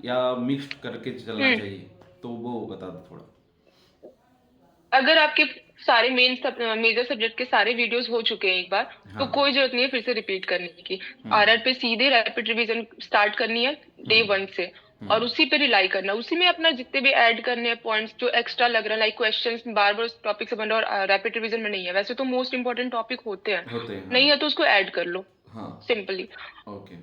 Speaker 1: या मिक्स्ड करके चलना
Speaker 3: हम्म
Speaker 1: चाहिए? तो वो बता दो थोड़ा।
Speaker 2: अगर आपके सारे मेजर सब्जेक्ट के सारे वीडियोस हो चुके हैं एक बार, तो
Speaker 1: हाँ।
Speaker 2: कोई जरूरत नहीं है फिर से रिपीट करने की।
Speaker 1: हम्म
Speaker 2: आरआर पे सीधे रैपिड रिवीजन स्टार्ट करनी है डे
Speaker 1: हम्म
Speaker 2: 1 से, और
Speaker 1: हम्म
Speaker 2: उसी पे रिलाई करना, उसी में अपना जितने भी ऐड करने हैं पॉइंट्स जो एक्स्ट्रा लग रहा है, लाइक क्वेश्चंस बार बार उस टॉपिक से बन रहा है और रैपिड रिवीजन में नहीं है, वैसे तो मोस्ट इंपॉर्टेंट टॉपिक होते हैं,
Speaker 1: होते हैं हाँ।
Speaker 2: नहीं है तो उसको ऐड कर लो
Speaker 1: हाँ।
Speaker 2: सिंपली।
Speaker 1: ओके।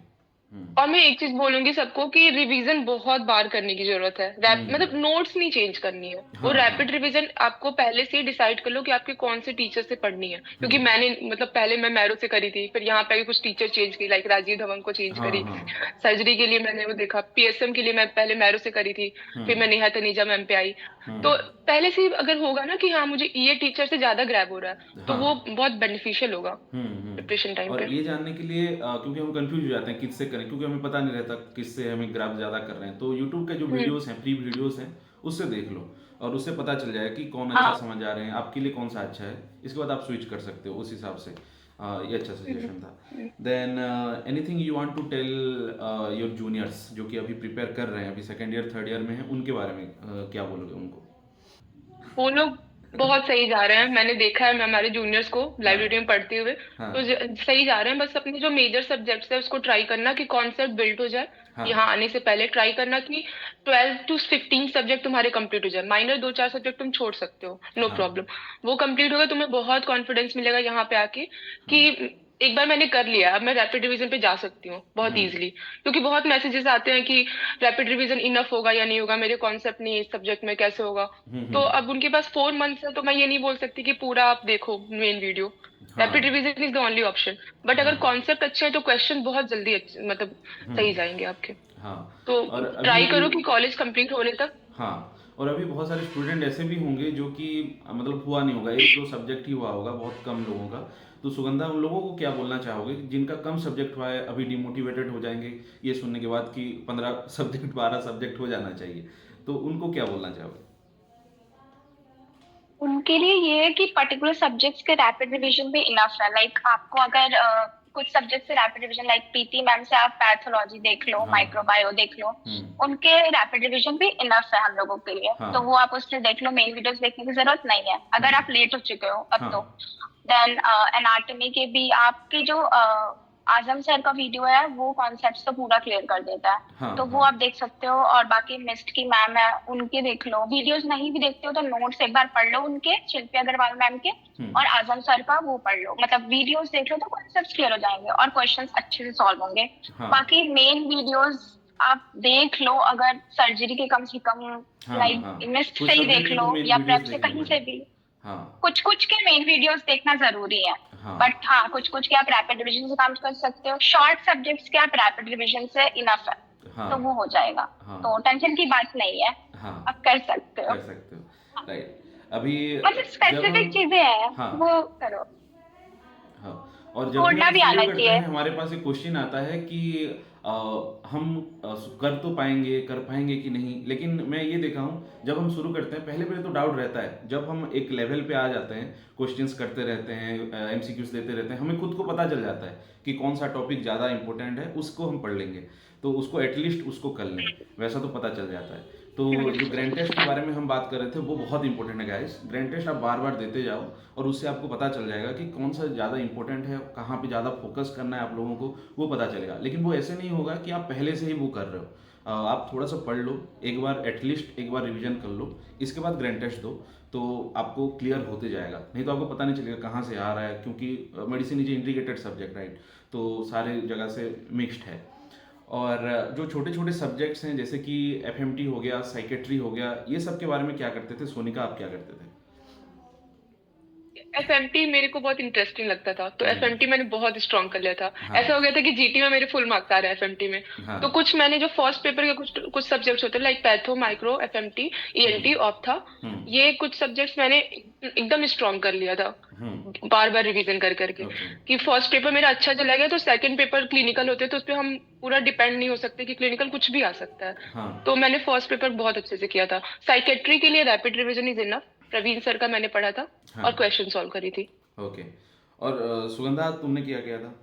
Speaker 2: और मैं एक चीज बोलूंगी सबको कि रिवीजन बहुत बार करने की जरूरत है, मतलब
Speaker 1: हम्म।
Speaker 2: नोट्स नहीं चेंज करनी है। वो
Speaker 1: हाँ हाँ।
Speaker 2: रैपिड रिवीजन आपको पहले से ही डिसाइड कर लो कि आपके कौन से टीचर से पढ़नी है, क्योंकि
Speaker 1: हम्म।
Speaker 2: मैंने मतलब पहले मैं मैरो से करी थी, फिर यहाँ पे आके कुछ टीचर चेंज की, लाइक राजीव धवन को चेंज
Speaker 1: हाँ
Speaker 2: करी।
Speaker 1: हाँ।
Speaker 2: सर्जरी के लिए मैंने वो देखा, पीएसएम के लिए मैं पहले मैरो से करी थी, फिर मैं
Speaker 1: हम्म
Speaker 2: नेहा तनीजा मैम पे आई।
Speaker 1: हम्म।
Speaker 2: तो पहले से ही अगर होगा ना कि हाँ मुझे ये टीचर से ज्यादा ग्रैब हो रहा है, तो वो
Speaker 1: हाँ।
Speaker 2: बहुत बेनिफिशियल होगा प्रिपरेशन टाइम
Speaker 1: और
Speaker 2: पे।
Speaker 1: ये जानने के लिए क्योंकि हम कंफ्यूज हो जाते हैं किससे करें, क्योंकि हमें पता नहीं रहता किससे हमें ग्राफ ज़्यादा कर रहे हैं, तो यूट्यूब के जो
Speaker 2: हम्म।
Speaker 1: वीडियोस हैं, फ्री वीडियोस हैं, उससे देख लो, और उससे पता चल जाएगा कि कौन अच्छा
Speaker 3: हाँ
Speaker 1: समझ आ रहे हैं, आपके लिए कौन सा अच्छा है। इसके बाद आप स्विच कर सकते हो उस हिसाब से। ये अच्छा सजेशन था। Then anything you want to tell your juniors जो कि अभी प्रिपेयर कर रहे हैं, अभी सेकेंड ईयर थर्ड ईयर में हैं, उनके बारे में क्या बोलोगे उनको?
Speaker 2: वो लोग बहुत सही जा रहे हैं, मैंने देखा है मैं हमारे जूनियर्स को
Speaker 1: हाँ
Speaker 2: लाइब्रेरी में पढ़ते हुए।
Speaker 1: हाँ
Speaker 2: तो सही जा रहे हैं, बस अपने जो मेजर सब्जेक्ट्स है उसको ट्राई करना कि कॉन्सेप्ट बिल्ड हो जाए।
Speaker 1: हाँ
Speaker 2: यहाँ आने से पहले ट्राई करना कि 12 to 15 सब्जेक्ट तुम्हारे कंप्लीट हो जाए, माइनर 2-4 सब्जेक्ट तुम छोड़ सकते हो, नो
Speaker 1: हाँ
Speaker 2: प्रॉब्लम। वो कंप्लीट होगा, तुम्हें बहुत कॉन्फिडेंस मिलेगा यहाँ पे आके
Speaker 1: हाँ।
Speaker 2: कि एक बार मैंने कर लिया, अब मैं रैपिड रिवीजन पे जा सकती हूँ बहुत
Speaker 1: हम्म
Speaker 2: इजीली। क्योंकि बहुत मैसेजेस आते हैं कि रैपिड रिवीजन इनफ होगा या नहीं होगा, मेरे कॉन्सेप्ट नहीं है इस सब्जेक्ट में, कैसे होगा। तो
Speaker 1: हम्म।
Speaker 2: अब उनके पास 4 मंथ्स है, तो मैं ये नहीं बोल सकती कि पूरा आप देखो मेन वीडियो।
Speaker 1: हाँ
Speaker 2: rapid revision is the only option, but अगर
Speaker 1: हाँ।
Speaker 2: कॉन्सेप्ट अच्छे है तो क्वेश्चन बहुत जल्दी मतलब
Speaker 1: हम्म।
Speaker 2: सही जाएंगे आपके।
Speaker 1: हाँ।
Speaker 2: तो
Speaker 1: और
Speaker 2: ट्राई
Speaker 1: अभी
Speaker 2: करो कि कॉलेज कंप्लीट होने तक।
Speaker 1: हाँ, और अभी बहुत सारे स्टूडेंट ऐसे भी होंगे जो कि मतलब हुआ नहीं होगा, एक दो सब्जेक्ट ही हुआ होगा, बहुत कम लोगों का। तो सुगंधा, उन लोगों को क्या बोलना चाहोगे जिनका कम सब्जेक्ट हुआ है, अभी डिमोटिवेटेड हो जाएंगे ये सुनने के बाद कि 15 सब्जेक्ट 12 सब्जेक्ट हो जाना चाहिए, तो उनको क्या बोलना चाहोगे?
Speaker 3: उनके लिए ये है कि पर्टिकुलर सब्जेक्ट्स के रैपिड रिवीजन भी इनफ है। लाइक आपको अगर कुछ सब्जेक्ट से rapid revision, like PT ma'am से आप पैथोलॉजी देख लो,
Speaker 1: हाँ।
Speaker 3: माइक्रोबायो देख लो,
Speaker 1: हम्म।
Speaker 3: उनके रैपिड रिवीजन भी इनफ है हम लोगों के लिए।
Speaker 1: हाँ।
Speaker 3: तो वो आप उससे देख लो, मेन वीडियोस देखने की जरूरत नहीं है अगर आप लेट हो चुके हो अब
Speaker 1: हाँ
Speaker 3: तो। देन एनाटॉमी के भी आपकी जो आजम सर का वीडियो है वो कॉन्सेप्ट्स तो पूरा क्लियर कर देता है,
Speaker 1: हाँ
Speaker 3: तो वो
Speaker 1: हाँ।
Speaker 3: आप देख सकते हो। और बाकी मिस्ट की मैम है, उनके देख लो। वीडियोस नहीं भी देखते हो तो नोट्स एक बार पढ़ लो उनके, शिल्पी अग्रवाल मैम के और आजम सर का, वो पढ़ लो। मतलब वीडियोस देख लो तो कॉन्सेप्ट्स क्लियर हो जाएंगे और क्वेश्चंस अच्छे से सॉल्व होंगे।
Speaker 1: हाँ
Speaker 3: बाकी मेन वीडियोस आप देख लो, अगर सर्जरी के कम से कम,
Speaker 1: हाँ हाँ।
Speaker 3: लाइक मिस्ट
Speaker 1: कुछ
Speaker 3: से ही
Speaker 1: सब्जेक्ट
Speaker 3: देख
Speaker 1: के
Speaker 3: लो
Speaker 1: तो मेन
Speaker 3: या
Speaker 1: वीडियोस
Speaker 3: प्रेप से
Speaker 1: देखने
Speaker 3: कहीं से
Speaker 1: पड़ेंगे।
Speaker 3: भी।
Speaker 1: हाँ
Speaker 3: कुछ कुछ के मेन वीडियोस देखना जरूरी है,
Speaker 1: हाँ
Speaker 3: बट हाँ कुछ कुछ के आप रैपिड रिवीजन से काम कर सकते हो। शॉर्ट सब्जेक्ट्स के आप रैपिड रिवीजन से इनफ है,
Speaker 1: हाँ
Speaker 3: तो वो हो जाएगा।
Speaker 1: हाँ
Speaker 3: तो टेंशन की बात नहीं है,
Speaker 1: हाँ।
Speaker 3: आप कर सकते हो।
Speaker 1: कर सकते हो, राइट। अभी
Speaker 3: मतलब
Speaker 1: जब
Speaker 3: स्पेसिफिक
Speaker 1: हम
Speaker 3: चीजें हैं,
Speaker 1: हाँ
Speaker 3: वो करो।
Speaker 1: हाँ, और जब भी
Speaker 3: छोड़ना
Speaker 1: हम
Speaker 3: भी
Speaker 1: शुरू
Speaker 3: आना
Speaker 1: करते
Speaker 3: चाहिए।
Speaker 1: हैं हमारे पास एक क्वेश्चन आता है कि हम कर तो पाएंगे, कर पाएंगे कि नहीं। लेकिन मैं ये देखा हूँ, जब हम शुरू करते हैं पहले पहले तो डाउट रहता है, जब हम एक लेवल पे आ जाते हैं, क्वेश्चंस करते रहते हैं, एमसीक्यूज देते रहते हैं, हमें खुद को पता चल जाता है कि कौन सा टॉपिक ज़्यादा इंपॉर्टेंट है, उसको हम पढ़ लेंगे, तो उसको एटलीस्ट उसको कर लें, वैसा तो पता चल जाता है। तो जो ग्रैंड टेस्ट के बारे में हम बात कर रहे थे वो बहुत इंपॉर्टेंट है गाइस। ग्रैंड टेस्ट आप बार बार देते जाओ और उससे आपको पता चल जाएगा कि कौन सा ज़्यादा इंपॉर्टेंट है, कहाँ पे ज़्यादा फोकस करना है आप लोगों को, वो पता चलेगा। लेकिन वो ऐसे नहीं होगा कि आप पहले से ही वो कर रहे हो। आप थोड़ा सा पढ़ लो, एक बार एटलीस्ट एक बार रिवीजन कर लो, इसके बाद ग्रैंड टेस्ट दो, तो आपको क्लियर होते जाएगा। नहीं तो आपको पता नहीं चलेगा कहाँ से आ रहा है, क्योंकि medicine is integrated subject, right, तो सारे जगह से मिक्स्ड है। और जो छोटे छोटे सब्जेक्ट्स हैं जैसे कि एफएमटी हो गया, साइकेट्री हो गया, ये सब के बारे में क्या करते थे सोनिका, आप क्या करते थे?
Speaker 2: एफएमटी मेरे को बहुत इंटरेस्टिंग लगता था, तो एफएमटी मैंने बहुत स्ट्रॉन्ग कर लिया था।
Speaker 1: हाँ।
Speaker 2: ऐसा हो गया था कि जीटी में मेरे फुल मार्क्स आ रहे हैं एफएमटी में।
Speaker 1: हाँ।
Speaker 2: तो कुछ मैंने जो फर्स्ट पेपर के कुछ कुछ सब्जेक्ट्स होते हैं like patho, micro, FMT, ENT, ophtha, ये कुछ सब्जेक्ट्स मैंने एकदम स्ट्रॉन्ग कर लिया था, बार बार रिवीजन कर करके, कि फर्स्ट पेपर मेरा अच्छा चला गया तो सेकंड पेपर क्लिनिकल होते हैं तो उस पर हम पूरा डिपेंड नहीं हो सकते कि क्लिनिकल कुछ भी आ सकता है।
Speaker 1: हाँ।
Speaker 2: तो मैंने फर्स्ट पेपर बहुत अच्छे से किया था। साइकेट्री के लिए rapid revision is enough, Praveen sir का मैंने पढ़ा था।
Speaker 1: हाँ।
Speaker 2: और क्वेश्चन सॉल्व करी थी।
Speaker 1: ओके। और सुगंधा, तुमने क्या किया था?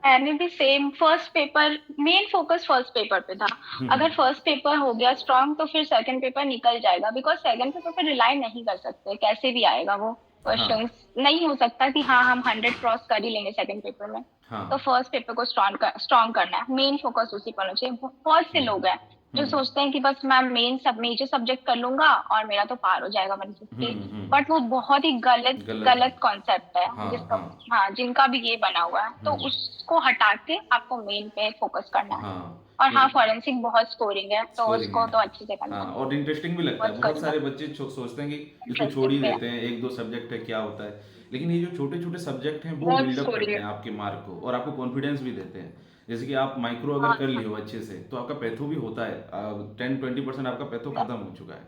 Speaker 3: मैंने भी same, first paper main focus first paper पे था। अगर फर्स्ट पेपर हो गया स्ट्रांग तो फिर सेकंड पेपर निकल जाएगा, बिकॉज सेकंड पेपर पे रिलाई नहीं कर सकते, कैसे भी आएगा वो क्वेश्चंस। नहीं हो सकता कि हाँ हम 100 क्रॉस कर ही लेंगे सेकंड पेपर में। तो फर्स्ट पेपर को स्ट्रांग करना है, मेन फोकस उसी पर होना चाहिए। बहुत से लोग हैं जो सोचते हैं कि बस मैं मेजर सब्जेक्ट कर लूंगा और मेरा तो पार हो जाएगा 150, बट वो बहुत ही गलत कॉन्सेप्ट है। जिसका जिनका भी ये बना हुआ है, तो उसको हटा के आपको मेन पे फोकस करना है। और हाँ, फॉरेंसिक बहुत स्कोरिंग है, तो उसको तो अच्छे से करना है।
Speaker 1: और इंटरेस्टिंग भी लगता है। बहुत सारे बच्चे सोचते हैं कि इसको छोड़ ही देते हैं, एक दो सब्जेक्ट है क्या होता है, लेकिन ये जो छोटे छोटे सब्जेक्ट हैं वो बिल्डअप करते हैं आपके मार्क को और आपको कॉन्फिडेंस भी देते हैं। जैसे कि आप माइक्रो अगर कर लियो अच्छे से तो आपका पैथो भी होता है, 10-20% आपका पैथो खत्म हो चुका है,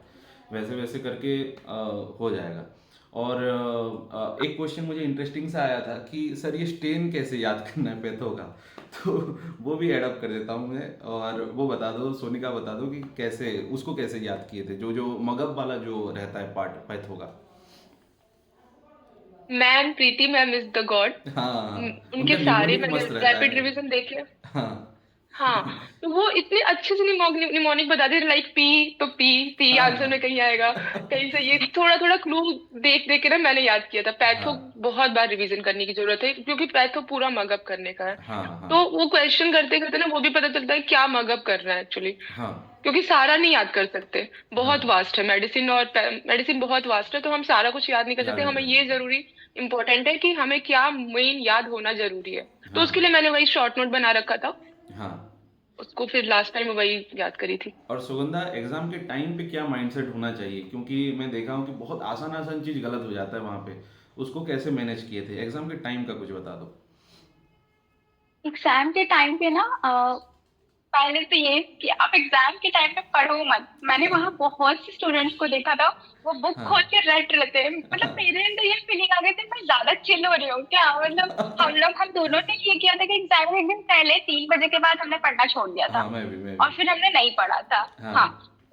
Speaker 1: वैसे वैसे करके हो जाएगा। और एक क्वेश्चन मुझे इंटरेस्टिंग सा आया था कि सर ये स्टेन कैसे याद करना है पैथो का, तो वो भी एड अप कर देता हूँ मैं, और वो बता दो सोनिका, बता दो कि कैसे उसको कैसे याद किए थे, जो मगध वाला जो रहता है पार्ट पैथो का।
Speaker 2: Ma'am Preeti ma'am is the God.
Speaker 1: हाँ,
Speaker 2: उनके सारे मैंने रैपिड रिवीजन देखे। हाँ, तो वो इतने अच्छे से निमोनिक बता दे, लाइक पी तो पी आंसर में कहीं आएगा, कहीं से ये थोड़ा थोड़ा क्लू देख देख के ना मैंने याद किया था। पैथो बहुत बार रिवीजन करने की जरूरत है, क्योंकि पैथो पूरा मगअप करने का है। तो वो क्वेश्चन करते करते ना वो भी पता चलता है क्या मगअप करना है एक्चुअली, क्योंकि सारा नहीं याद कर सकते, बहुत वास्ट है मेडिसिन, और मेडिसिन बहुत वास्ट है, तो हम सारा कुछ याद नहीं कर सकते। हमें ये जरूरी इम्पोर्टेंट है कि हमें क्या मेन याद होना जरूरी है। तो उसके लिए मैंने वही शॉर्ट नोट बना रखा था, उसको फिर लास्ट टाइम वही याद करी थी।
Speaker 1: और सुगंधा, एग्जाम के टाइम पे क्या माइंडसेट होना चाहिए, क्योंकि मैं देखा हूँ कि बहुत आसान चीज गलत हो जाता है वहां पे, उसको कैसे मैनेज किए थे? एग्जाम के टाइम का कुछ बता दो।
Speaker 3: एग्जाम के टाइम पे ना पहले तो ये कि आप एग्जाम के टाइम पे पढ़ो मत। मैंने वहाँ बहुत से स्टूडेंट्स को देखा था, वो बुक खोल के रट रहे थे। मतलब मेरे अंदर ये फीलिंग आ गई थी मैं ज्यादा चिल हो रही हूँ क्या। मतलब हम दोनों ने ये किया था कि एग्जाम एक दिन पहले 3 बजे के बाद हमने पढ़ना छोड़ दिया था।
Speaker 1: मैं भी। और
Speaker 3: फिर हमने नहीं पढ़ा था।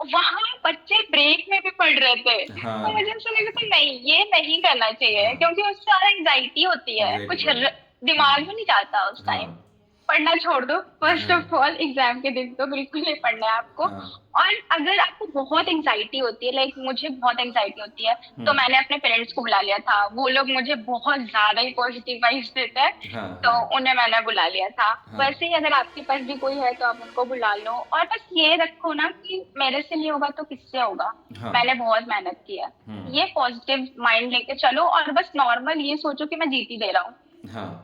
Speaker 3: वहाँ बच्चे ब्रेक में भी पढ़ रहे थे। तो मुझे ऐसा लगा था नहीं, ये नहीं करना चाहिए, क्योंकि उससे ज्यादा एंजाइटी होती है, कुछ दिमाग में नहीं जाता उस टाइम। पढ़ना छोड़ दो। फर्स्ट ऑफ ऑल एग्जाम के दिन तो बिल्कुल नहीं पढ़ना है आपको। और अगर आपको बहुत एंजाइटी होती है, लाइक मुझे बहुत एंजाइटी होती है, तो मैंने अपने पेरेंट्स को बुला लिया था। वो लोग मुझे बहुत ज्यादा ही पॉजिटिव वाइब्स देते हैं, तो उन्हें मैंने बुला लिया था। वैसे ही अगर आपके पास भी कोई है तो आप उनको बुला लो, और बस ये रखो ना कि मेरे से नहीं होगा तो किससे होगा। मैंने बहुत मेहनत की है, ये पॉजिटिव माइंड लेके चलो। और बस नॉर्मल ये सोचो कि मैं जीती दे रहा हूँ।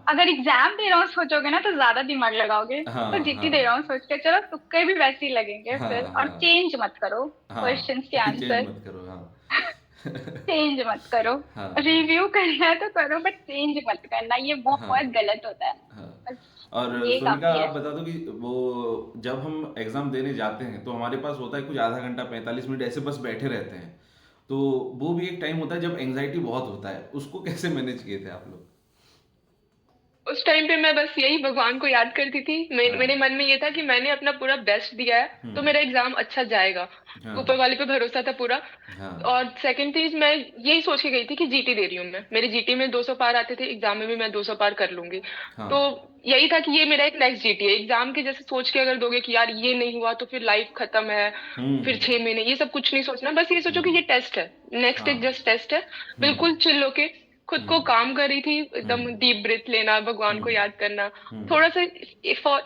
Speaker 3: अगर एग्जाम दे रहा हूँ सोचोगे ना तो ज्यादा दिमाग लगाओगे। तो जीती दे रहा हूँ सोच के चलो, तुक्के भी वैसे ही लगेंगे फिर। और चेंज मत करो क्वेश्चंस के आंसर, चेंज मत करो। रिव्यू करना है तो करो, बट चेंज मत करना, ये बहुत गलत होता है।
Speaker 1: और सोनिका, आप बता दो कि वो जब हम एग्जाम देने जाते हैं तो हमारे पास होता है कुछ आधा घंटा 45 मिनट ऐसे बस बैठे रहते हैं, तो वो भी एक टाइम होता है जब एंजाइटी बहुत होता है, उसको कैसे मैनेज किए थे आप लोग?
Speaker 2: उस टाइम पे मैं बस यही भगवान को याद करती थी। मेरे मन में ये था कि मैंने अपना पूरा बेस्ट दिया है तो मेरा एग्जाम अच्छा जाएगा। ऊपर वाले पे भरोसा था पूरा। और सेकंड चीज मैं यही सोच के गई थी कि जीटी दे रही हूँ मैं, मेरे जीटी में 200 पार आते थे, एग्जाम में भी मैं 200 पार कर लूंगी। तो यही था कि ये मेरा एक नेक्स्ट जीटी है। एग्जाम के जैसे सोच के अगर दोगे कि यार ये नहीं हुआ तो फिर लाइफ खत्म है, फिर 6 महीने, ये सब कुछ नहीं सोचना। बस ये सोचो कि ये टेस्ट है, नेक्स्ट एक जस्ट टेस्ट है। बिल्कुल चिल होके खुद को काम कर रही थी, एकदम डीप ब्रीथ लेना, भगवान को याद करना। थोड़ा सा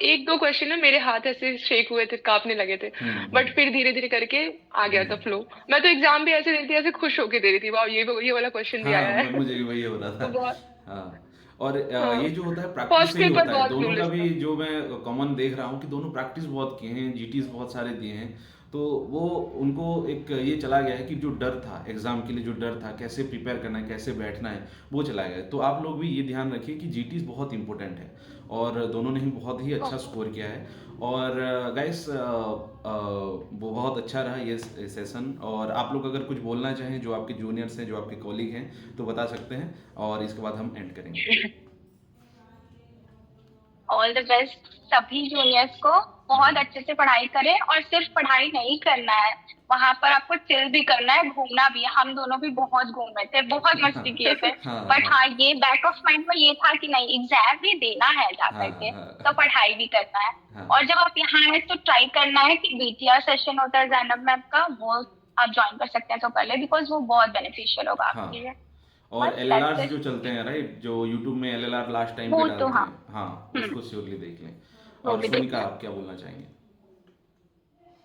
Speaker 2: एक दो क्वेश्चन में मेरे हाथ ऐसे शेक हुए थे, कांपने लगे थे, बट फिर धीरे धीरे करके आ गया था फ्लो। मैं तो एग्जाम भी ऐसे देती थी, ऐसे खुश होके दे रही थी, वाह ये वाला क्वेश्चन भी आया है।
Speaker 1: मुझे भी वही हो रहा
Speaker 2: तो
Speaker 1: था।
Speaker 2: बहुत
Speaker 1: हाँ, और
Speaker 2: हाँ,
Speaker 1: ये जो होता है प्रैक्टिस
Speaker 2: फर्स्ट
Speaker 1: से ही
Speaker 2: पेपर
Speaker 1: होता है,
Speaker 2: बहुत
Speaker 1: दोनों का
Speaker 2: क्लूलेस
Speaker 1: भी
Speaker 2: था।
Speaker 1: जो मैं कॉमन देख रहा हूँ कि दोनों प्रैक्टिस बहुत किए हैं, जीटीज बहुत सारे दिए हैं, तो वो उनको एक ये चला गया है कि जो डर था एग्जाम के लिए, जो डर था कैसे प्रिपेयर करना है, कैसे बैठना है, वो चला गया है। तो आप लोग भी ये ध्यान रखिए कि जीटीज बहुत इंपॉर्टेंट है, और दोनों ने ही बहुत ही अच्छा स्कोर किया है। और गाइस वो बहुत अच्छा रहा ये सेशन, और आप लोग अगर कुछ बोलना चाहें, जो आपके जूनियर्स हैं, जो आपके कॉलीग हैं, तो बता सकते हैं, और इसके बाद हम एंड करेंगे।
Speaker 3: ऑल द बेस्ट सभी जूनियर्स को। बहुत अच्छे से पढ़ाई करें, और सिर्फ पढ़ाई नहीं करना है, वहां पर आपको चिल भी करना है, घूमना भी है। हम दोनों भी बहुत घूमे थे, बहुत मस्ती किए थे।
Speaker 1: हाँ
Speaker 3: बट
Speaker 1: हाँ
Speaker 3: हाँ, ये बैक ऑफ माइंड में ये था कि नहीं, एग्जाम भी देना है जा
Speaker 1: हाँ
Speaker 3: करके, तो
Speaker 1: हाँ
Speaker 3: पढ़ाई भी करना है।
Speaker 1: हाँ
Speaker 3: और जब आप यहाँ आए तो ट्राई करना है कि बीटीआर सेशन होता है जैनब मैम का, वो आप ज्वाइन कर सकते हैं तो कर ले, बिकॉज वो बहुत बेनिफिशियल होगा
Speaker 1: हाँ।
Speaker 3: आपके लिए।
Speaker 1: और
Speaker 3: बस दैट्स
Speaker 1: एलएलआर जो
Speaker 3: इट।
Speaker 1: चलते हैं, राइट, जो यूट्यूब में एलएलआर लास्ट टाइम पे
Speaker 3: वो तो
Speaker 1: डालते
Speaker 3: हाँ।
Speaker 1: हैं, हाँ,
Speaker 3: हम्म।
Speaker 1: उसको श्योरली देख लें।
Speaker 3: वो
Speaker 1: और
Speaker 3: भी
Speaker 1: सोनिका,
Speaker 3: देखना।
Speaker 1: आप क्या बोलना चाहेंगे?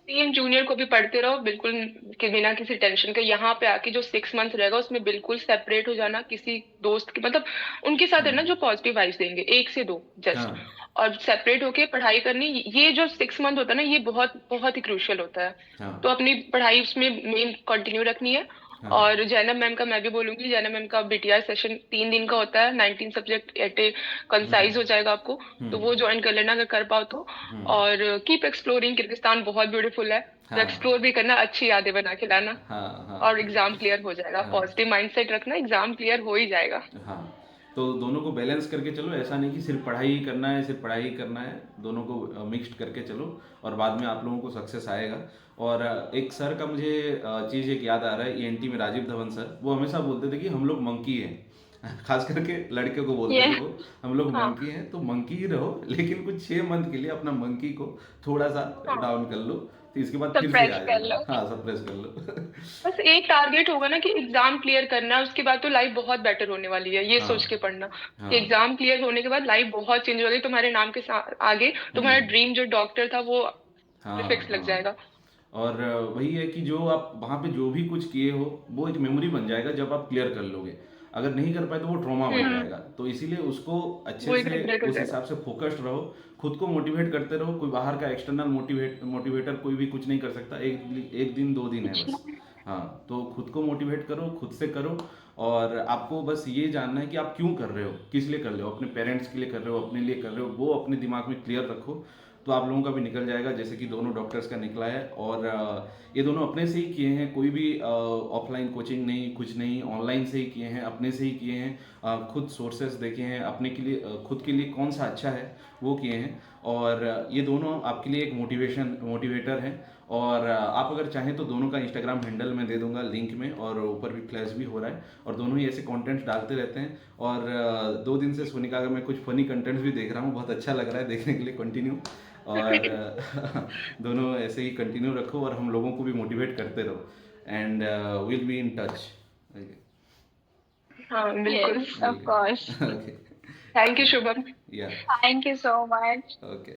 Speaker 2: सेम जूनियर को भी पढ़ते रहो, बिल्कुल कि बिना किसी टेंशन के। यहाँ पे आके जो 6 मंथ रहेगा उसमें बिल्कुल सेपरेट हो जाना किसी दोस्त के, मतलब उनके साथ है ना जो पॉजिटिव वाइब्स देंगे, एक से दो
Speaker 1: हाँ
Speaker 2: जस्ट, और सेपरेट होके पढ़ाई करनी। ये जो 6 मंथ होता है ना, ये बहुत बहुत ही क्रूशियल होता है।
Speaker 1: हाँ
Speaker 2: तो अपनी पढ़ाई उसमें मेन कंटिन्यू रखनी है।
Speaker 1: हाँ
Speaker 2: और जैनब मैम का मैं भी बोलूंगी, जैनब मैम का बीटीआर सेशन 3 दिन का होता है, 19 सब्जेक्ट एट ए कंसाइज हो जाएगा आपको। तो
Speaker 1: हम्म
Speaker 2: वो ज्वाइन कर लेना अगर कर पाओ तो।
Speaker 1: हम्म
Speaker 2: और कीप एक्सप्लोरिंग, किर्गिस्तान बहुत ब्यूटीफुल है, तो
Speaker 1: हाँ
Speaker 2: एक्सप्लोर भी करना, अच्छी यादें बना के लाना।
Speaker 1: हाँ हाँ
Speaker 2: और एग्जाम क्लियर हो जाएगा,
Speaker 1: हाँ
Speaker 2: पॉजिटिव माइंडसेट रखना, एग्जाम क्लियर हो ही जाएगा।
Speaker 1: हाँ। तो दोनों को बैलेंस करके चलो, ऐसा नहीं कि सिर्फ पढ़ाई ही करना है, सिर्फ पढ़ाई ही करना है, दोनों को मिक्स्ड करके चलो, और बाद में आप लोगों को सक्सेस आएगा। और एक सर का मुझे चीज़ एक याद आ रहा है, ईएनटी में राजीव धवन सर, वो हमेशा बोलते थे कि हम लोग मंकी हैं। खास करके लड़के को बोलते
Speaker 2: ये
Speaker 1: थे वो, हम लोग
Speaker 2: हाँ
Speaker 1: मंकी हैं, तो मंकी ही रहो, लेकिन कुछ 6 मंथ के लिए अपना मंकी को थोड़ा सा
Speaker 2: हाँ,
Speaker 1: डाउन कर लो, तो इसके बाद फिर से
Speaker 2: सप्रेस
Speaker 1: आ
Speaker 2: कर
Speaker 1: जाना।
Speaker 2: लो।
Speaker 1: हाँ, सप्रेस कर लो।
Speaker 2: बस एक टारगेट होगा ना कि एग्जाम क्लियर करना है, उसके बाद तो लाइफ बहुत बेटर होने वाली है, ये सोच के
Speaker 1: हाँ
Speaker 2: पढ़ना कि
Speaker 1: हाँ
Speaker 2: एग्जाम क्लियर होने के बाद लाइफ बहुत चेंज हो गई, तुम्हारे नाम के आगे तुम्हारा
Speaker 1: हम्म
Speaker 2: ड्रीम जो डॉक्टर था वो
Speaker 1: हाँ
Speaker 2: फिक्स लग
Speaker 1: हाँ।
Speaker 2: जाएगा।
Speaker 1: और वही है कि जो आप वहाँ पे जो भी कुछ किए हो, वो एक मेमोरी बन जाएगा जब आप क्लियर कर लोगे। अगर नहीं कर पाए तो वो ट्रॉमा बन
Speaker 2: हम्म।
Speaker 1: जाएगा, तो इसीलिए उसको अच्छे
Speaker 2: वो एक
Speaker 1: से
Speaker 2: रिग्रेट हो
Speaker 1: उस
Speaker 2: जाएगा।
Speaker 1: हिसाब से फोकस्ड रहो, खुद को मोटिवेट करते रहो। कोई बाहर का एक्सटर्नल मोटिवेटर कोई भी कुछ नहीं कर सकता, एक दिन 2 दिन है
Speaker 3: कुछ
Speaker 1: बस।
Speaker 3: नहीं।
Speaker 1: हाँ, तो खुद को मोटिवेट करो, खुद से करो। और आपको बस ये जानना है कि आप क्यों कर रहे हो, किस लिए कर रहे हो, अपने पेरेंट्स के लिए कर रहे हो, अपने लिए कर रहे हो, वो अपने दिमाग में क्लियर रखो, तो आप लोगों का भी निकल जाएगा, जैसे कि दोनों डॉक्टर्स का निकला है। और ये दोनों अपने से ही किए हैं, कोई भी ऑफलाइन कोचिंग नहीं, कुछ नहीं, ऑनलाइन से ही किए हैं, अपने से ही किए हैं, खुद सोर्सेस देखे हैं, अपने के लिए खुद के लिए कौन सा अच्छा है वो किए हैं। और ये दोनों आपके लिए एक मोटिवेटर हैं। और आप अगर चाहें तो दोनों का इंस्टाग्राम हैंडल मैं दे दूंगा लिंक में, और ऊपर भी फ्लैश भी हो रहा है, और दोनों ही ऐसे कंटेंट्स डालते रहते हैं। और 2 दिन से सोनिका का मैं कुछ फनी कंटेंट्स भी देख रहा हूँ, बहुत अच्छा लग रहा है देखने के लिए, कंटिन्यू। और दोनों ऐसे ही कंटिन्यू रखो, और हम लोगों को भी मोटिवेट करते रहो, and will be in touch.
Speaker 2: हाँ बिल्कुल।
Speaker 3: Yes, of course.
Speaker 1: Okay.
Speaker 2: Thank you Shubham.
Speaker 1: या
Speaker 3: Thank you so much.
Speaker 1: Okay.